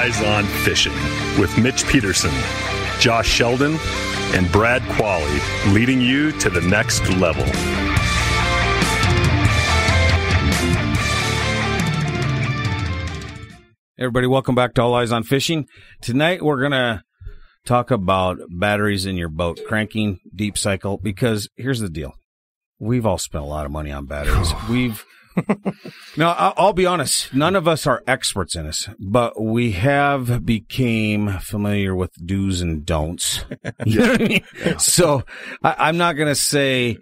Eyes on Fishing with Mitch Peterson, Josh Sheldon, and Brad Qualley, leading you to the next level. Everybody, welcome back to All Eyes on Fishing. Tonight we're going to talk about batteries in your boat, cranking, deep cycle, because here's the deal. We've all spent a lot of money on batteries. Now, I'll be honest, none of us are experts in this, but we have became familiar with do's and don'ts. You know what I mean? Yeah. So I'm not going to say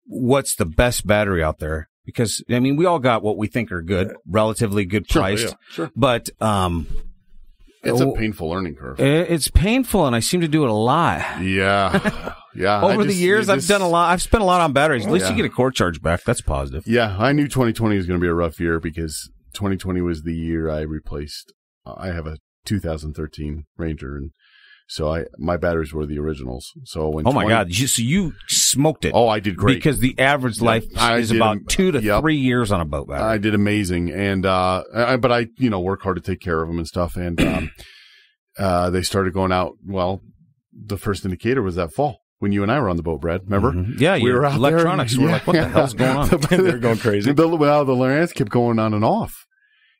what's the best battery out there, because, I mean, we all got what we think are good, relatively good priced, sure. But it's a painful learning curve. It's painful, and I seem to do it a lot. Yeah. Yeah. Over the years, I've done a lot. I've spent a lot on batteries. At least you get a core charge back. That's positive. Yeah. I knew 2020 was going to be a rough year because 2020 was the year I replaced. I have a 2013 Ranger, and so my batteries were the originals. So when my God. So you smoked it. Oh, I did great. Because the average life is about 2 to 3 years on a boat battery. I did amazing. And, but I, work hard to take care of them and stuff. And, they started going out. Well, the first indicator was that fall when you and I were on the boat, Brad. Remember? Mm-hmm. Yeah. We were out electronics. there. We're like, what the hell's going on? They're going crazy. The Lowrance kept going on and off.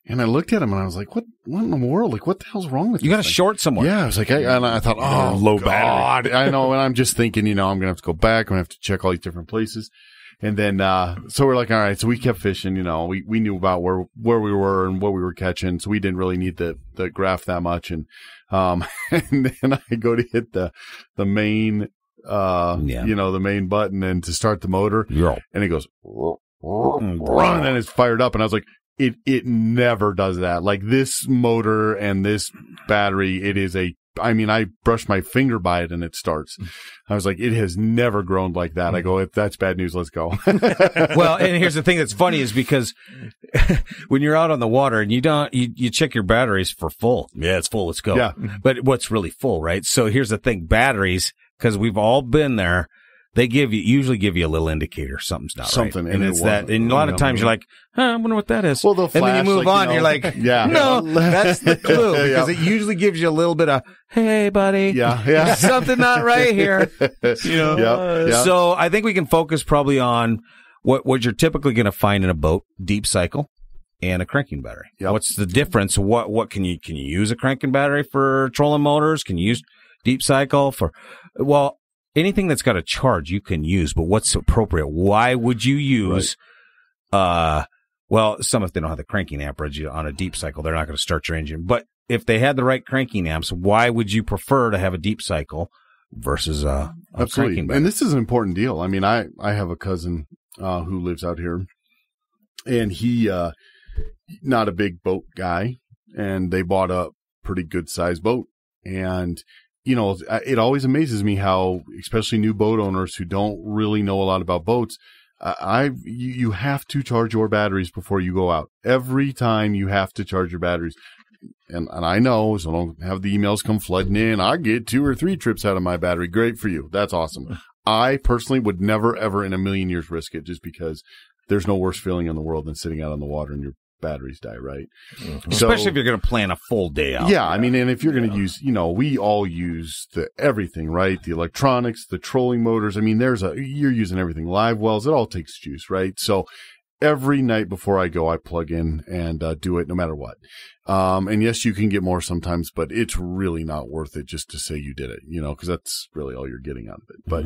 And I looked at him and I was like, what in the world? Like, what the hell's wrong with you? You got a short somewhere. Yeah. I was like, I thought, low battery. I know. And I'm just thinking, I'm going to have to go back. I'm going to have to check all these different places. And then, so we're like, all right. So we kept fishing, we knew about where we were and what we were catching. So we didn't really need the graph that much. And, and then I go to hit the main, the main button and to start the motor. Yeah. And it goes, and then it's fired up. And I was like, It never does that. Like this motor and this battery, I brushed my finger by it and it starts. I was like, it has never grown like that. I go, if that's bad news, let's go. Well, and here's the thing that's funny is because when you're out on the water and you check your batteries for full. Yeah, it's full. Let's go. Yeah. But what's really full, right? So here's the thing, batteries, because we've all been there. They usually give you a little indicator something's not right. And it's that. And a lot of times you're like, I wonder what that is. Well, they'll flash, and then you move on. You're like, no, that's the clue because it usually gives you a little bit of, hey, buddy, something not right here. So I think we can focus probably on what you're typically going to find in a boat: deep cycle and a cranking battery. Yep. What's the difference? What can you use a cranking battery for trolling motors? Can you use deep cycle for anything that's got a charge you can use, but what's appropriate? Why would you use, some if they don't have the cranking amperage on a deep cycle, they're not going to start your engine. But if they had the right cranking amps, why would you prefer to have a deep cycle versus a cranking battery? And this is an important deal. I mean, I have a cousin who lives out here, and he not a big boat guy, and they bought a pretty good sized boat. And it always amazes me how, especially new boat owners who don't really know a lot about boats, you have to charge your batteries before you go out. Every time you have to charge your batteries. And I know, so don't have the emails come flooding in. I get 2 or 3 trips out of my battery. Great for you. That's awesome. I personally would never, ever in a million years risk it, just because there's no worse feeling in the world than sitting out on the water and your batteries die, right? Mm-hmm. Especially if you're going to plan a full day out. Yeah, I mean, and if you're going to use, we all use everything, right? The electronics, the trolling motors. I mean, you're using everything. Live wells, it all takes juice, right? So every night before I go, I plug in and do it no matter what. And yes, you can get more sometimes, but it's really not worth it just to say you did it, because that's really all you're getting out of it. But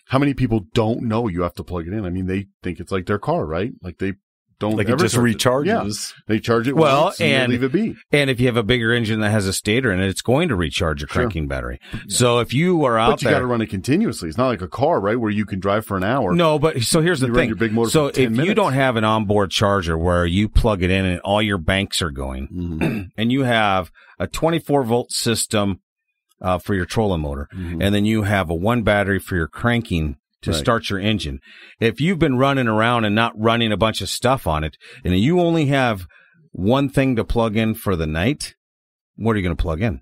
how many people don't know you have to plug it in? I mean, they think it's like their car, right? Like they don't it just recharges. Yeah. They charge it once and leave it be. And if you have a bigger engine that has a stator in it, it's going to recharge your cranking battery. So if you are out but you got to run it continuously. It's not like a car, right, where you can drive for an hour. No, but so here's the thing. Your big motor so for 10 if minutes. You don't have an onboard charger where you plug it in and all your banks are going, and you have a 24-volt system for your trolling motor, and then you have a 1 battery for your cranking to start your engine. If you've been running around and not running a bunch of stuff on it, and you only have one thing to plug in for the night, what are you going to plug in?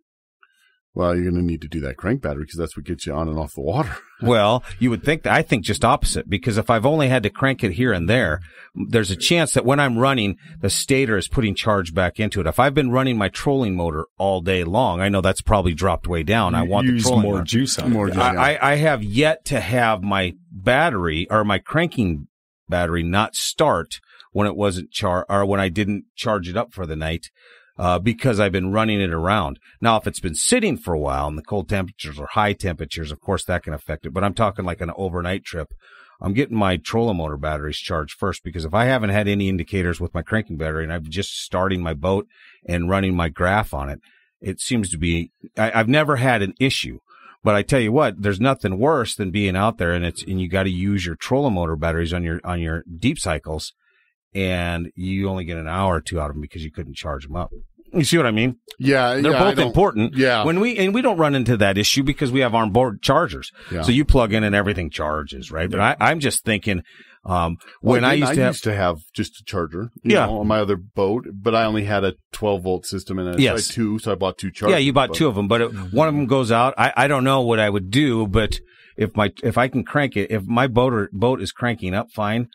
Well, you're going to need to do that crank battery because that's what gets you on and off the water. Well, you would think that. I think just opposite, because if I've only had to crank it here and there, there's a chance that when I'm running, the stator is putting charge back into it. If I've been running my trolling motor all day long, I know that's probably dropped way down. I want the trolling more motor. Juice on it. I have yet to have my battery or my cranking battery not start when it wasn't or when I didn't charge it up for the night. Because I've been running it around. Now, if it's been sitting for a while and the cold temperatures or high temperatures, of course, that can affect it. But I'm talking like an overnight trip. I'm getting my trolling motor batteries charged first, because if I haven't had any indicators with my cranking battery and I'm just starting my boat and running my graph on it, it seems to be, I've never had an issue. But I tell you what, there's nothing worse than being out there and you got to use your trolling motor batteries on your deep cycles, and you only get an hour or two out of them because you couldn't charge them up. You see what I mean? Yeah. They're both important. Yeah. We don't run into that issue because we have onboard chargers. Yeah. So you plug in and everything charges, right? But I'm just thinking, I used to have just a charger, on my other boat, but I only had a 12-volt system in it. Yes. So I bought two chargers. Yeah, you bought two of them, but one of them goes out. I don't know what I would do, but if I can crank it, if my boat is cranking up fine.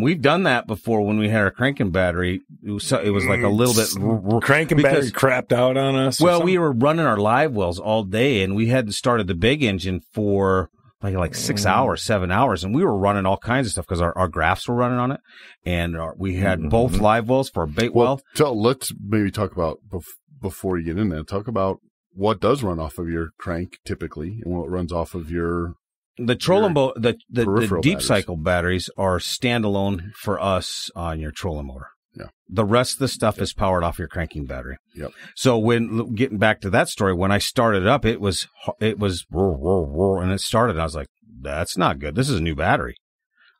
We've done that before when we had our cranking battery. It was like a little bit cranking battery crapped out on us. Well, we were running our live wells all day, and we hadn't started the big engine for like 6 hours, 7 hours, and we were running all kinds of stuff because our graphs were running on it, and we had both live wells for a bait well. Let's maybe talk about before you get in there. Talk about what does run off of your crank typically, and what runs off of your. The trolling boat, the deep cycle batteries are standalone for us on your trolling motor. Yeah. The rest of the stuff is powered off your cranking battery. Yep. So when getting back to that story, when I started it up, it was and it started. I was like, that's not good. This is a new battery,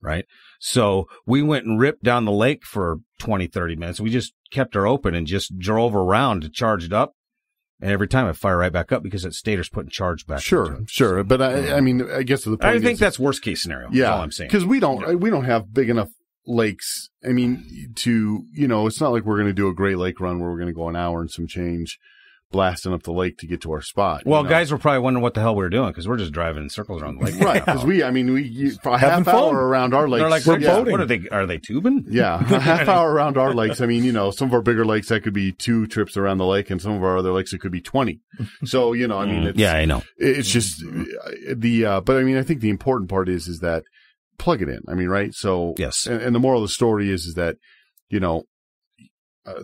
right? So we went and ripped down the lake for 20, 30 minutes. We just kept her open and just drove around to charge it up. And every time I fire right back up because that stator's putting charge back. Sure. But I mean, I guess the point I think that's worst case scenario. Yeah. That's all I'm saying. Because we don't have big enough lakes. I mean, it's not like we're going to do a Great Lake run where we're going to go an hour and some change blasting up the lake to get to our spot. Well, guys were probably wondering what the hell we were doing because we're just driving in circles around the lake. Right. Because we for a half hour around our lakes. They're like, we're boating. What are they tubing? Yeah. A half hour around our lakes. I mean, some of our bigger lakes, that could be 2 trips around the lake, and some of our other lakes, it could be 20. So, I mean, it's, yeah, I know. It's just but I mean, I think the important part is that plug it in. I mean, right? So, yes. And the moral of the story is that,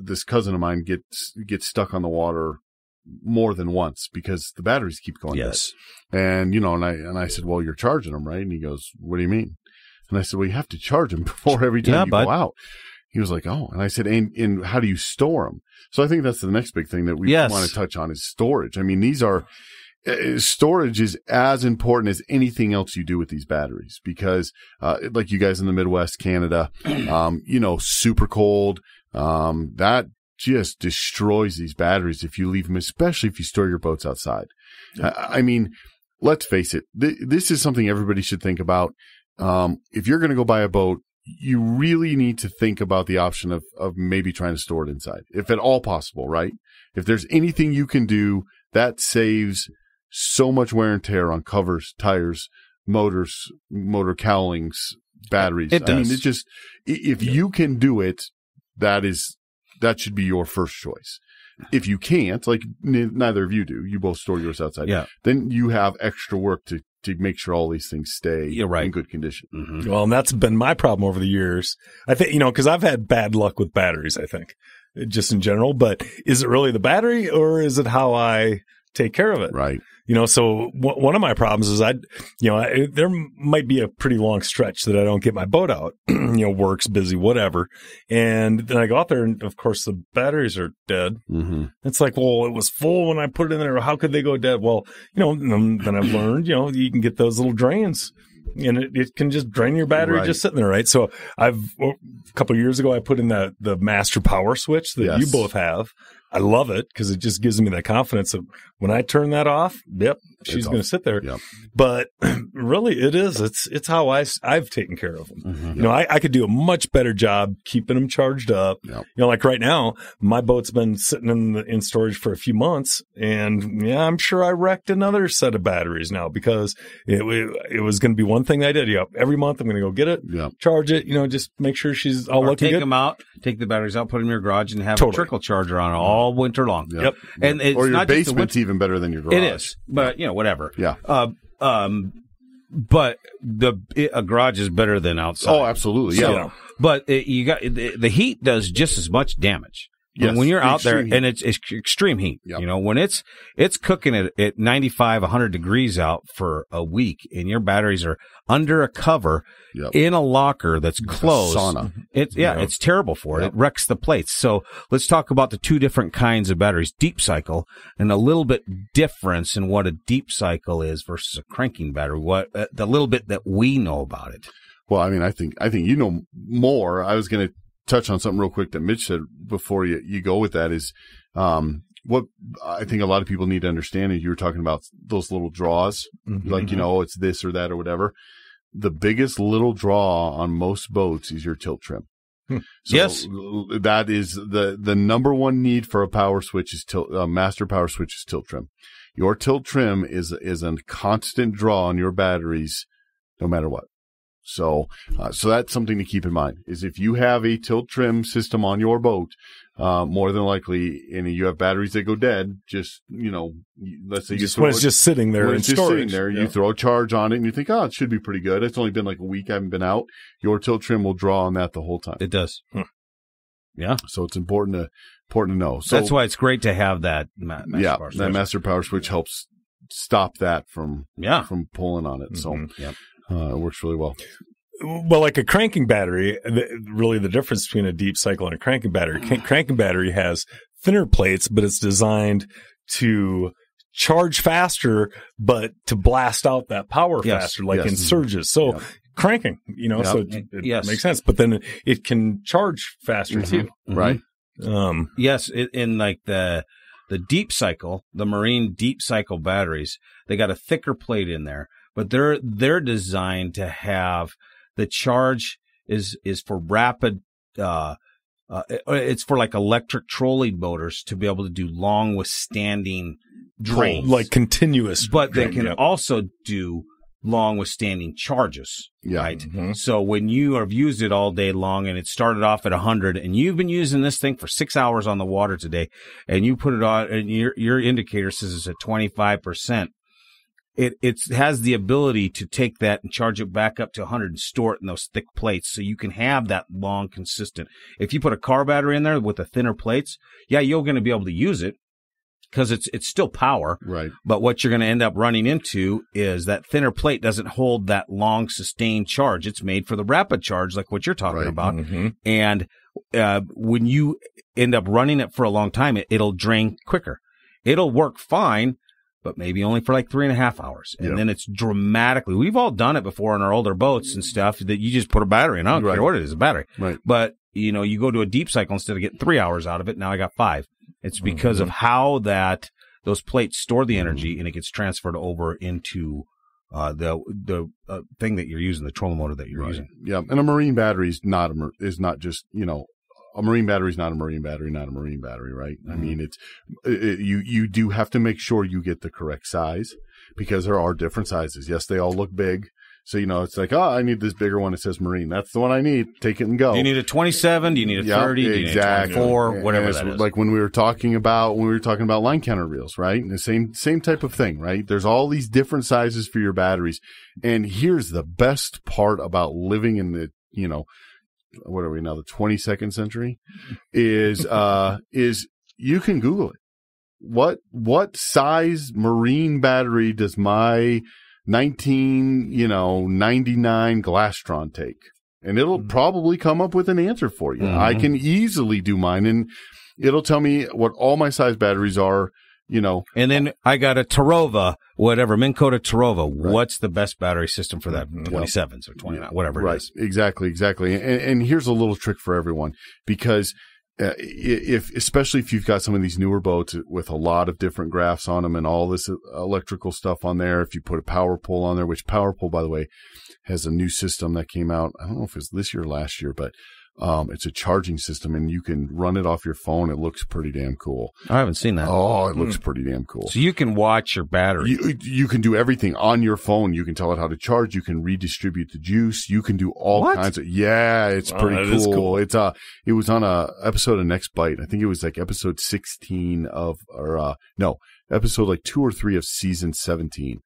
this cousin of mine gets stuck on the water more than once because the batteries keep going. Yes. Dead. And I said, well, you're charging them, right? And he goes, what do you mean? And I said, well, you have to charge them before every time you go out. He was like, oh. And I said, and how do you store them? So I think that's the next big thing that we want to touch on is storage. I mean, storage is as important as anything else you do with these batteries because, like you guys in the Midwest, Canada, super cold, that just destroys these batteries if you leave them, especially if you store your boats outside. Yeah. I mean, let's face it. This is something everybody should think about. If you're going to go buy a boat, you really need to think about the option of maybe trying to store it inside, if at all possible, right? If there's anything you can do that saves so much wear and tear on covers, tires, motors, motor cowlings, batteries. It does. I mean, it's just, if you can do it, that should be your first choice. If you can't, like neither of you do, you both store yours outside. Yeah. Then you have extra work to make sure all these things stay in good condition. Mm-hmm. Well, and that's been my problem over the years. I think, because I've had bad luck with batteries, I think, just in general. But is it really the battery or is it how I take care of it? Right. So one of my problems is there might be a pretty long stretch that I don't get my boat out, work's busy, whatever. And then I go out there and of course the batteries are dead. Mm-hmm. It's like, well, it was full when I put it in there. How could they go dead? Well, then I've learned, you can get those little drains and it can just drain your battery just sitting there. Right. So a couple of years ago, I put in the master power switch that you both have. I love it because it just gives me that confidence of when I turn that off, she's going to sit there. Yep. But really, it's how I've taken care of them. Mm-hmm. You know, I could do a much better job keeping them charged up. Yep. You know, like right now, my boat's been sitting in storage for a few months, and I'm sure I wrecked another set of batteries now because it was going to be one thing I did. Every month I'm going to go get it, charge it. You know, just make sure she's all looking good. Take them out, take the batteries out, put them in your garage, and have a trickle charger on it all winter long. Yep. And it's or your basement's even better than your garage. It is, but whatever. Yeah. But a garage is better than outside. Oh, absolutely. Yeah. So, but you got the heat does just as much damage. Yes, when you're out there and it's extreme heat, you know, when it's cooking at 95, 100 degrees out for a week and your batteries are under a cover in a locker that's closed. Sauna. It's terrible for it. It wrecks the plates. So let's talk about the two different kinds of batteries, deep cycle and a little bit difference in what a deep cycle is versus a cranking battery. What the little bit that we know about it. Well, I mean, I think you know more. I was going to touch on something real quick that Mitch said before you go with that is what I think a lot of people need to understand is you were talking about those little draws, like, you know, it's this or that or whatever. The biggest little draw on most boats is your tilt trim. So yes, that is the number one need for a power switch is master power switch is tilt trim. Your tilt trim is a constant draw on your batteries no matter what. So that's something to keep in mind is if you have a tilt trim system on your boat, more than likely, and you have batteries that go dead, just, you know, let's say when it's just sitting there in storage. You throw a charge on it and you think, it should be pretty good. It's only been like a week. I haven't been out. Your tilt trim will draw on that the whole time. It does. Yeah. So it's important to know. So that's why it's great to have that master power switch. That master power switch helps stop that from pulling on it. So it works really well. Well, like a cranking battery, really the difference between a deep cycle and a cranking battery. Cranking battery has thinner plates, but it's designed to charge faster, but to blast out that power faster, like in surges. So cranking, you know, so it makes sense. But then it can charge faster too. Right. Yes, in like the deep cycle, the marine deep cycle batteries, they got a thicker plate in there, but they're designed to have the charge is for rapid. It's for like electric trolley motors to be able to do long withstanding drains, like continuous. But they can also do long withstanding charges, right? Mm-hmm. So when you have used it all day long and it started off at 100 and you've been using this thing for 6 hours on the water today and you put it on and your indicator says it's at 25%, it has the ability to take that and charge it back up to 100 and store it in those thick plates so you can have that long consistent. If you put a car battery in there with the thinner plates, you're going to be able to use it because it's still power. Right. But what you're going to end up running into is that thinner plate doesn't hold that long sustained charge. It's made for the rapid charge like what you're talking about. Mm-hmm. And when you end up running it for a long time, it'll drain quicker. It'll work fine, but maybe only for like 3.5 hours. And then it's dramatically, we've all done it before on our older boats and stuff that you just put a battery in. I don't care what it is, a battery. Right. But, you know, you go to a deep cycle instead of getting 3 hours out of it. Now I got 5. It's because of how those plates store the energy and it gets transferred over into the thing that you're using, the trolling motor that you're using. Yeah. And a marine battery is not just, you know, a marine battery is not a marine battery, not a marine battery, right? Mm-hmm. I mean, you do have to make sure you get the correct size because there are different sizes. Yes, they all look big. So, you know, it's like, I need this bigger one. It says marine. That's the one I need. Take it and go. Do you need a 27? Do you need a 30? Do you need a 24? Whatever that is. Like when we were talking about line counter reels, right? And the same type of thing, right? There's all these different sizes for your batteries. And here's the best part about living in the, you know, what are we now, the 22nd century, is you can Google it. What size marine battery does my 99 Glastron take? And it'll probably come up with an answer for you. I can easily do mine, and it'll tell me what all my size batteries are, you know. And then I got a Tarova, whatever, Minn Kota Tarova. Right. What's the best battery system for that? 27s or 29, whatever it is. Exactly. And here's a little trick for everyone, because especially if you've got some of these newer boats with a lot of different graphs on them and all this electrical stuff on there, if you put a power pole on there, which power pole, by the way, has a new system that came out. I don't know if it's this year or last year, but it's a charging system, and you can run it off your phone. It looks pretty damn cool. I haven't seen that. Oh, it looks pretty damn cool. So you can watch your battery. You can do everything on your phone. You can tell it how to charge. You can redistribute the juice. You can do all kinds of. Yeah, it's pretty cool. It's it was on a episode of Next Bite. I think it was like episode 16 episode like 2 or 3 of season 17.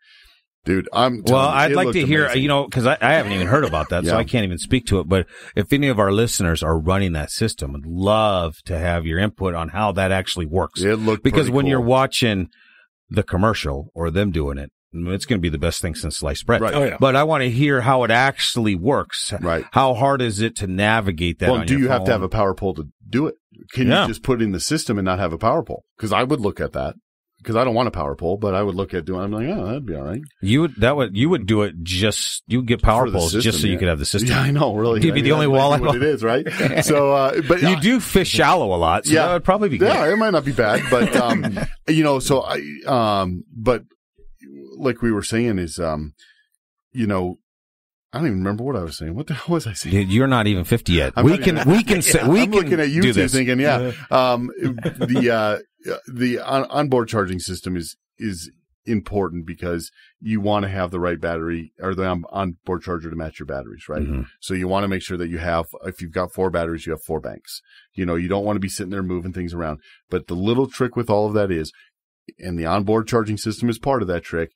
Dude, I'd like to hear, because I haven't even heard about that, so I can't even speak to it. But if any of our listeners are running that system, I'd love to have your input on how that actually works. It looked because when cool. You're watching the commercial or them doing it, it's going to be the best thing since sliced bread. Right. Oh, yeah. But I want to hear how it actually works. Right. How hard is it to navigate that? Well, do you have to have a power pole to do it? Can you just put in the system and not have a power pole? Because I would look at that. Because I don't want a power pole, but I would look at I'm like, oh, that'd be all right. You would do it you would get power poles system, just so you could have the system. Yeah, I know, really. You'd be the only walleye. What it is, right? So, but you do fish shallow a lot, so that would probably be good. Yeah, it might not be bad, but but like we were saying is, I don't even remember what I was saying. What the hell was I saying? Dude, you're not even 50 yet. I'm looking at you two thinking, the onboard charging system is important because you want to have the right battery or the onboard charger to match your batteries, right? Mm-hmm. So you want to make sure that if you've got 4 batteries, you have 4 banks. You don't want to be sitting there moving things around. But the little trick with all of that is, and the onboard charging system is part of that trick,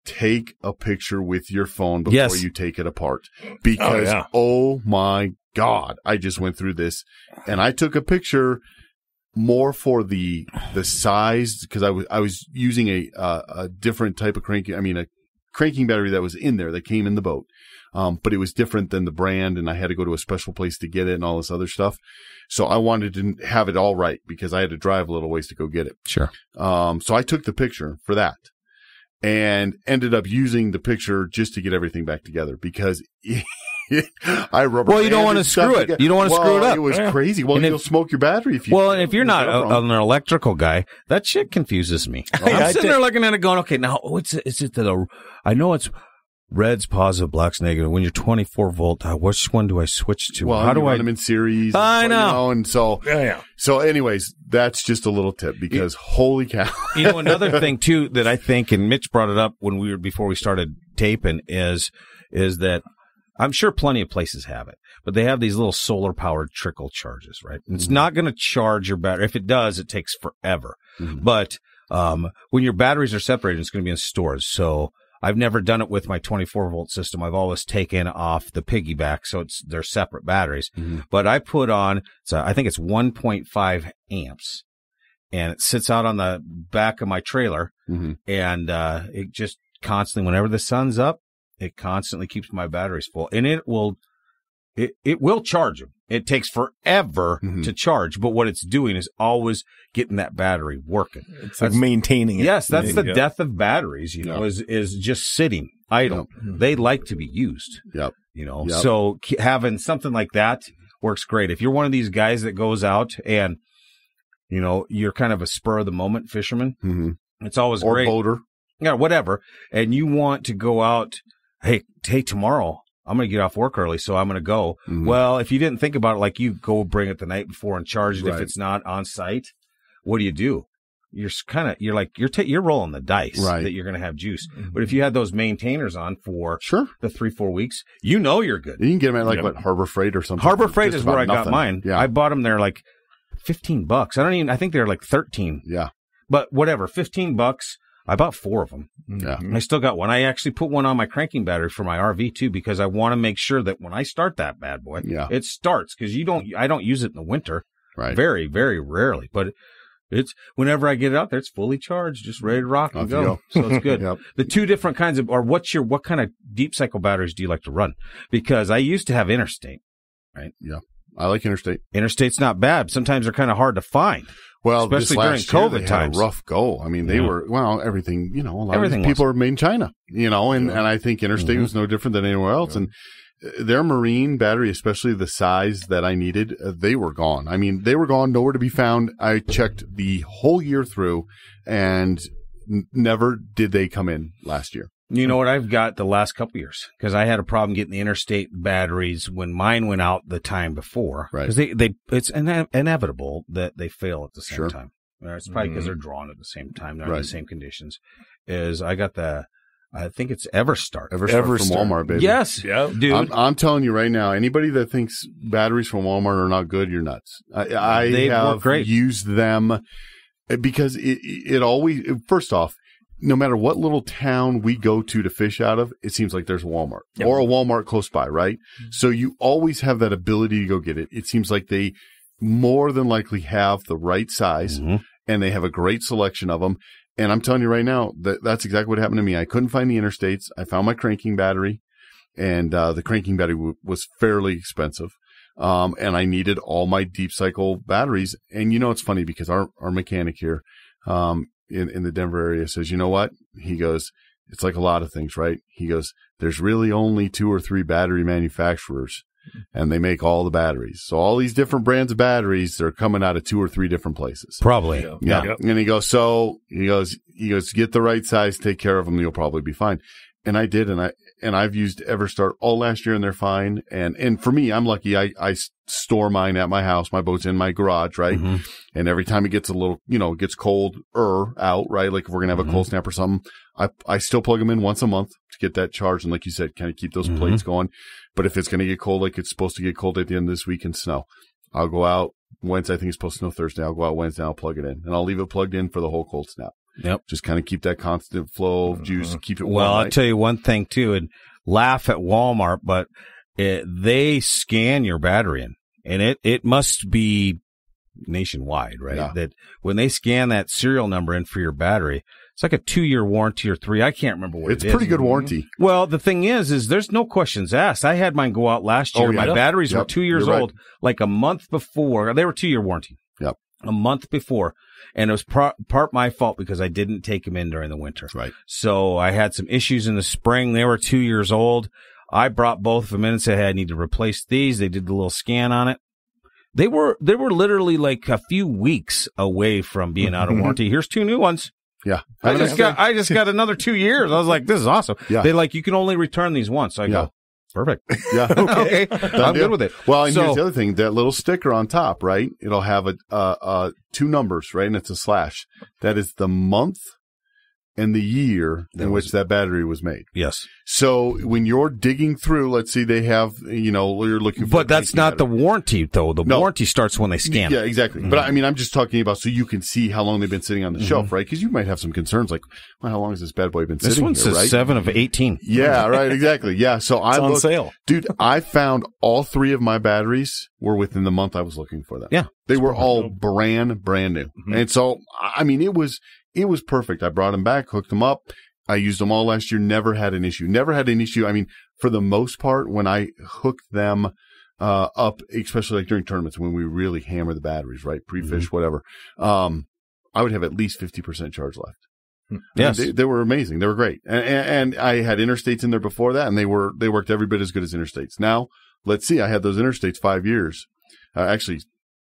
take a picture with your phone before you take it apart. Because, oh my God, I just went through this and I took a picture more for the size, because I was using a different type of cranking. I mean, a cranking battery that was in there that came in the boat, but it was different than the brand, and I had to go to a special place to get it and all this other stuff. So I wanted to have it all right because I had to drive a little ways to go get it. Sure. So I took the picture for that and ended up using the picture just to get everything back together because. Well, you don't want to screw it. You don't want to screw it up. It was crazy. Well, you'll smoke your battery if you. Well, and if you're not an electrical guy, that shit confuses me. I'm sitting there looking at it, going, "Okay, now is it the? I know it's red's positive, black's negative. When you're 24 volt, which one do I switch to? Well, how do I run them in series? I know, and so So, anyways, that's just a little tip because holy cow! Another thing too that I think, and Mitch brought it up before we started taping, is that. I'm sure plenty of places have it, but they have these little solar-powered trickle charges, right? And it's not going to charge your battery. If it does, it takes forever. Mm-hmm. But when your batteries are separated, it's going to be in stores. So I've never done it with my 24-volt system. I've always taken off the piggyback, so they're separate batteries. Mm-hmm. But I put on, I think it's 1.5 amps, and it sits out on the back of my trailer, and it just constantly, whenever the sun's up, it constantly keeps my batteries full, and it will charge them. It takes forever to charge, but what it's doing is always getting that battery working. It's like maintaining it. Yes, that's the death of batteries, is just sitting idle. Yep. They like to be used. Yep. So having something like that works great. If you're one of these guys that goes out and, you're kind of a spur of the moment fisherman, it's always great. Or boater. Yeah, whatever. And you want to go out, hey, tomorrow I'm going to get off work early, so I'm going to go. Mm-hmm. Well, if you didn't think about it, like you go bring it the night before and charge it if it's not on site, what do? You're rolling the dice that you're going to have juice. Mm-hmm. But if you had those maintainers on for the 3-4 weeks, you're good. You can get them at Harbor Freight or something. Harbor Freight is where I got mine. Yeah. I bought them there like $15. I think they're like 13. Yeah. But whatever, $15. I bought 4 of them. Yeah. I still got one. I actually put one on my cranking battery for my RV too, because I want to make sure that when I start that bad boy, it starts, because I don't use it in the winter. Right. Very, very rarely. But it's whenever I get it out there, it's fully charged, just ready to rock and go. So it's good. Yep. The 2 different kinds of, or what kind of deep cycle batteries do you like to run? Because I used to have Interstate, right? Yeah. I like Interstate. Interstate's not bad. Sometimes they're kind of hard to find. Well, especially during COVID times. Had a rough go. I mean, they were, everything, a lot of people are made in China, and I think Interstate was no different than anywhere else. And their marine battery, especially the size that I needed, they were gone. I mean, they were gone, nowhere to be found. I checked the whole year through, and never did they come in last year. You know what I've got the last couple years, because I had a problem getting the interstate batteries when mine went out the time before. Right. Because it's inevitable that they fail at the same time. It's probably because they're drawn at the same time. They're in the same conditions. I got I think it's Everstart. Everstart from Walmart, baby. Yes. Yeah. Dude. I'm telling you right now, anybody that thinks batteries from Walmart are not good, you're nuts. I have used them because it always, first off, no matter what little town we go to fish out of, it seems like there's a Walmart or a Walmart close by, right? So you always have that ability to go get it. It seems like they more than likely have the right size and they have a great selection of them. And I'm telling you right now, that's exactly what happened to me. I couldn't find the interstates. I found my cranking battery, and the cranking battery was fairly expensive. And I needed all my deep cycle batteries. And it's funny because our mechanic here, in the Denver area says, you know what? He goes, it's like a lot of things, right? He goes, there's really only 2 or 3 battery manufacturers, and they make all the batteries. So all these different brands of batteries, they're coming out of 2 or 3 different places. Probably. Yeah. Yep. And he goes, get the right size, take care of them, you'll probably be fine. And I did, and I've used Everstart all last year, and they're fine. And for me, I'm lucky. I store mine at my house. My boat's in my garage, right? And every time it gets a little, it gets cold out, right? Like if we're gonna have a cold snap or something, I still plug them in once a month to get that charged, and like you said, kind of keep those plates going. But if it's gonna get cold, like it's supposed to get cold at the end of this week and snow, I'll go out Wednesday. I think it's supposed to snow Thursday. I'll go out Wednesday. I'll plug it in, and I'll leave it plugged in for the whole cold snap. Yep. Just kind of keep that constant flow of juice, keep it warm. Well, I'll tell you one thing too, and laugh at Walmart, but they scan your battery in, and it must be nationwide, right? Yeah. That when they scan that serial number in for your battery, it's like a 2-year warranty or 3. I can't remember what it is. It's pretty good warranty. Well, the thing is there's no questions asked. I had mine go out last year. My batteries were 2 years old, like a month before. They were 2-year warranty. Yep. A month before. And it was part my fault because I didn't take them in during the winter. Right. So I had some issues in the spring. They were 2 years old. I brought both of them in and said, hey, I need to replace these. They did the little scan on it. They were literally like a few weeks away from being out of warranty. Here's 2 new ones. Yeah. I just got another 2 years. I was like, this is awesome. Yeah. They you can only return these once. So I go, perfect. Yeah. Okay. I'm good with it. Well, and here's the other thing, that little sticker on top, right? It'll have 2 numbers, right? And it's a slash. That is the month and the year in which that battery was made. Yes. So when you're digging through, let's see, they have, you're looking for. But that's not the warranty, though. The warranty starts when they scan it. Yeah, exactly. But I mean, I'm just talking about so you can see how long they've been sitting on the shelf, right? Because you might have some concerns like, well, how long has this bad boy been sitting here, right? This one says 7 of 18. Yeah, right, exactly. Yeah, so it's on sale. Dude, I found all 3 of my batteries were within the month I was looking for them. Yeah. They were all brand new. And so, I mean, it was perfect. I brought them back, hooked them up. I used them all last year. Never had an issue. I mean, for the most part, when I hooked them up, especially like during tournaments when we really hammer the batteries, right? Pre-fish, whatever. I would have at least 50% charge left. Yes. I mean, they were amazing. They were great. And I had interstates in there before that, and they worked every bit as good as interstates. Now, let's see. I had those interstates 5 years. Actually,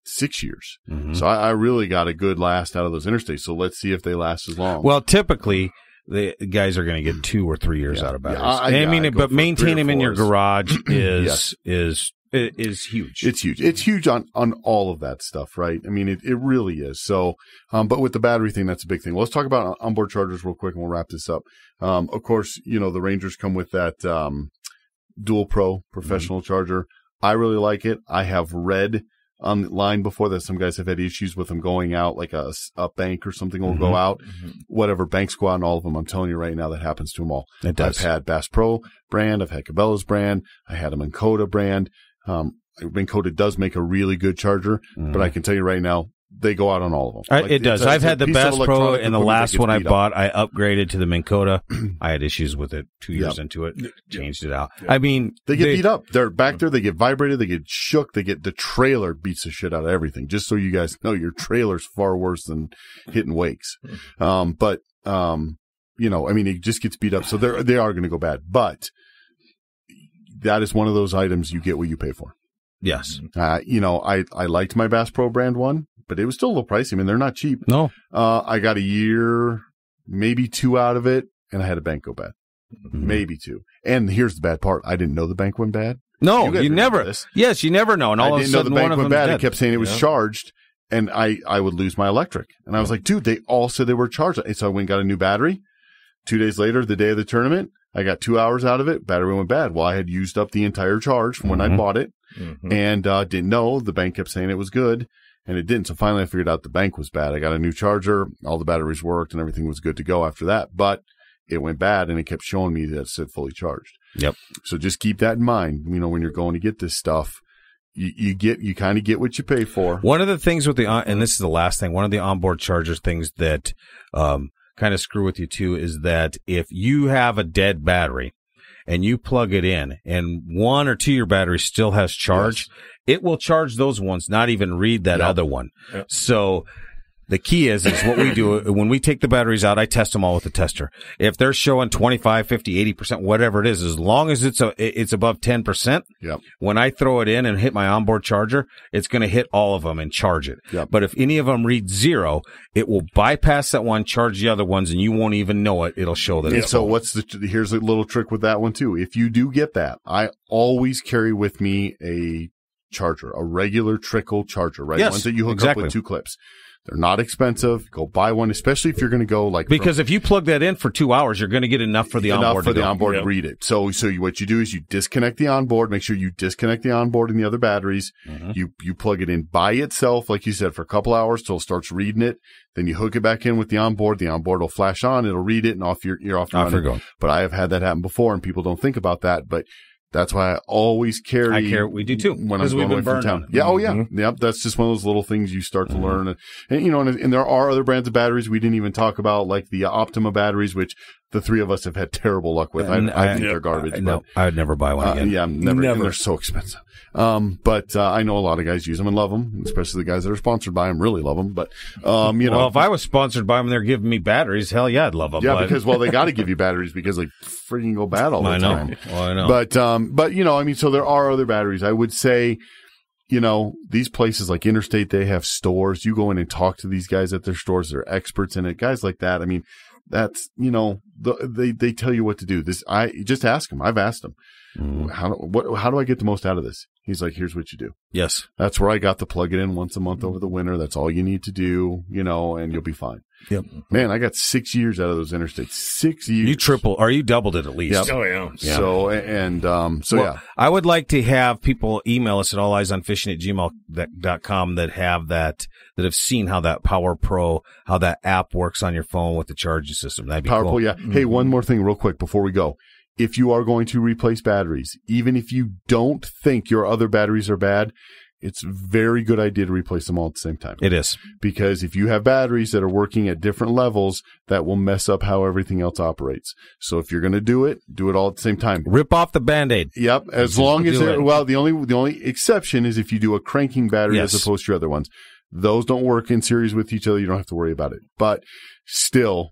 6 years. So I really got a good last out of those interstates. So let's see if they last as long. Well, typically the guys are going to get 2 or 3 years out of batteries. But maintain them in your garage is huge. It's huge. It's huge on all of that stuff, right? I mean, it really is. So, but with the battery thing, that's a big thing. Well, let's talk about onboard chargers real quick and we'll wrap this up. Of course, the Rangers come with that, Dual Pro professional charger. I really like it. I have read on the line before that some guys have had issues with them going out, like a bank or something will go out. Whatever, banks go out and all of them. I'm telling you right now, that happens to them all. It does. I've had Bass Pro brand. I've had Cabela's brand. I had a Minn Kota brand. Minn Kota does make a really good charger, but I can tell you right now, they go out on all of them. It does. I've had the Bass Pro, and the last one I bought, I upgraded to the Minn Kota. I had issues with it 2 years into it. Changed it out. I mean, they get beat up. They're back there. They get vibrated. They get shook. The trailer beats the shit out of everything. Just so you guys know, your trailer's far worse than hitting wakes. I mean, it just gets beat up. So they are going to go bad. But that is one of those items you get what you pay for. Yes. I liked my Bass Pro brand one, but it was still a little pricey. I mean, they're not cheap. No. I got a year, maybe 2 out of it, and I had a bank go bad. Mm-hmm. Maybe 2. And here's the bad part. I didn't know the bank went bad. No, you never. Yes, you never know. And all of a sudden, one of them bad. dead. It kept saying it was charged, and I would lose my electric. And I was like, dude, they all said they were charged. And so I went and got a new battery. 2 days later, the day of the tournament, I got 2 hours out of it. Battery went bad. Well, I had used up the entire charge from when I bought it, and didn't know. The bank kept saying it was good, and it didn't. So finally, I figured out the bank was bad. I got a new charger. All the batteries worked, and everything was good to go after that. But it went bad, and it kept showing me that it said fully charged. Yep. So just keep that in mind. When you're going to get this stuff, you kind of get what you pay for. One of the things with and this is the last thing, one of the onboard chargers things that kind of screw with you too is that if you have a dead battery and you plug it in and 1 or 2 of your batteries still has charge, it will charge those ones, not even read that other one. Yep. So the key is what we do when we take the batteries out, I test them all with the tester. If they're showing 25, 50, 80%, whatever it is, as long as it's above 10%, when I throw it in and hit my onboard charger, it's going to hit all of them and charge it. Yep. But if any of them read 0, it will bypass that one, charge the other ones, and you won't even know it. It'll show that. And so here's a little trick with that one too. If you do get that, I always carry with me a charger, a regular trickle charger, right? Yes, ones that you hook up with 2 clips. They're not expensive. Go buy one, especially if you're going to go because if you plug that in for 2 hours, you're going to get enough for the onboard. The onboard to read it. So what you do is you disconnect the onboard. Make sure you disconnect the onboard and the other batteries. You plug it in by itself, like you said, for a couple hours till it starts reading it. Then you hook it back in with the onboard. The onboard will flash on. It'll read it, and you're off and running. But I have had that happen before, and people don't think about that. But that's why I always carry. We do too. When I'm going away from town. Yeah. Oh yeah. Yep. That's just one of those little things you start to learn. And there are other brands of batteries we didn't even talk about, like the Optima batteries, which the 3 of us have had terrible luck with. I think they're garbage. No, I would never buy one again. Yeah, never. And they're so expensive. But I know a lot of guys use them and love them, especially the guys that are sponsored by them really love them. But well, if I was sponsored by them, and they're giving me batteries. Hell yeah, I'd love them. Yeah, because they got to give you batteries because they freaking go bad all the time. Well, I know. But so there are other batteries. I would say, these places like Interstate, they have stores. You go in and talk to these guys at their stores. They're experts in it. Guys like that. I mean, that's they tell you what to do. I just ask them. I've asked them. How do I get the most out of this? He's like, here's what you do. Yes. That's where I got to plug it in once a month over the winter. That's all you need to do, and you'll be fine. Yep. Man, I got 6 years out of those Interstates. 6 years. You doubled it at least. Yep. Oh, yeah. So, yeah. I would like to have people email us at alleyesonfishing@gmail.com that have seen how that Power Pro, how that app works on your phone with the charging system. That'd be powerful. Cool. Yeah. Hey, one more thing real quick before we go. If you are going to replace batteries, even if you don't think your other batteries are bad, it's a very good idea to replace them all at the same time. It is. Because if you have batteries that are working at different levels, that will mess up how everything else operates. So if you're going to do it all at the same time. Rip off the Band-Aid. Yep. As long as the only exception is if you do a cranking battery as opposed to your other ones. Those don't work in series with each other. You don't have to worry about it. But still,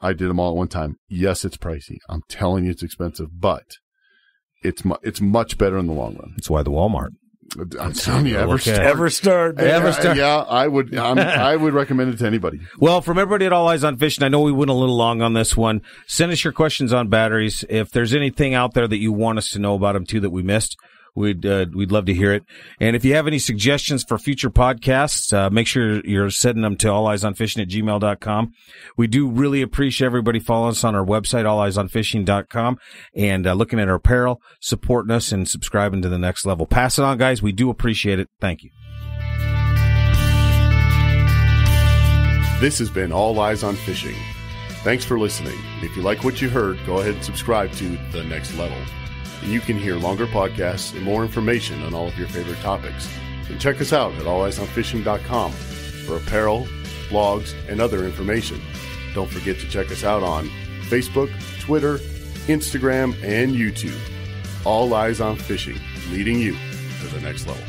I did them all at one time. Yes, it's pricey. I'm telling you it's expensive, but it's much better in the long run. That's why the Walmart. I'm telling you, Everstart. Yeah, I would. I would recommend it to anybody. Well, from everybody at All Eyes on Fishing, I know we went a little long on this one. Send us your questions on batteries. If there's anything out there that you want us to know about them too that we missed, we'd love to hear it. And if you have any suggestions for future podcasts, make sure you're sending them to alleyesonfishing@gmail.com. We do really appreciate everybody following us on our website, alleyesonfishing.com, and looking at our apparel, supporting us, and subscribing to the next level. Pass it on, guys. We do appreciate it. Thank you. This has been All Eyes on Fishing. Thanks for listening. If you like what you heard, go ahead and subscribe to The Next Level. And you can hear longer podcasts and more information on all of your favorite topics. And check us out at alleyesonfishing.com for apparel, blogs, and other information. Don't forget to check us out on Facebook, Twitter, Instagram, and YouTube. All Eyes on Fishing, leading you to the next level.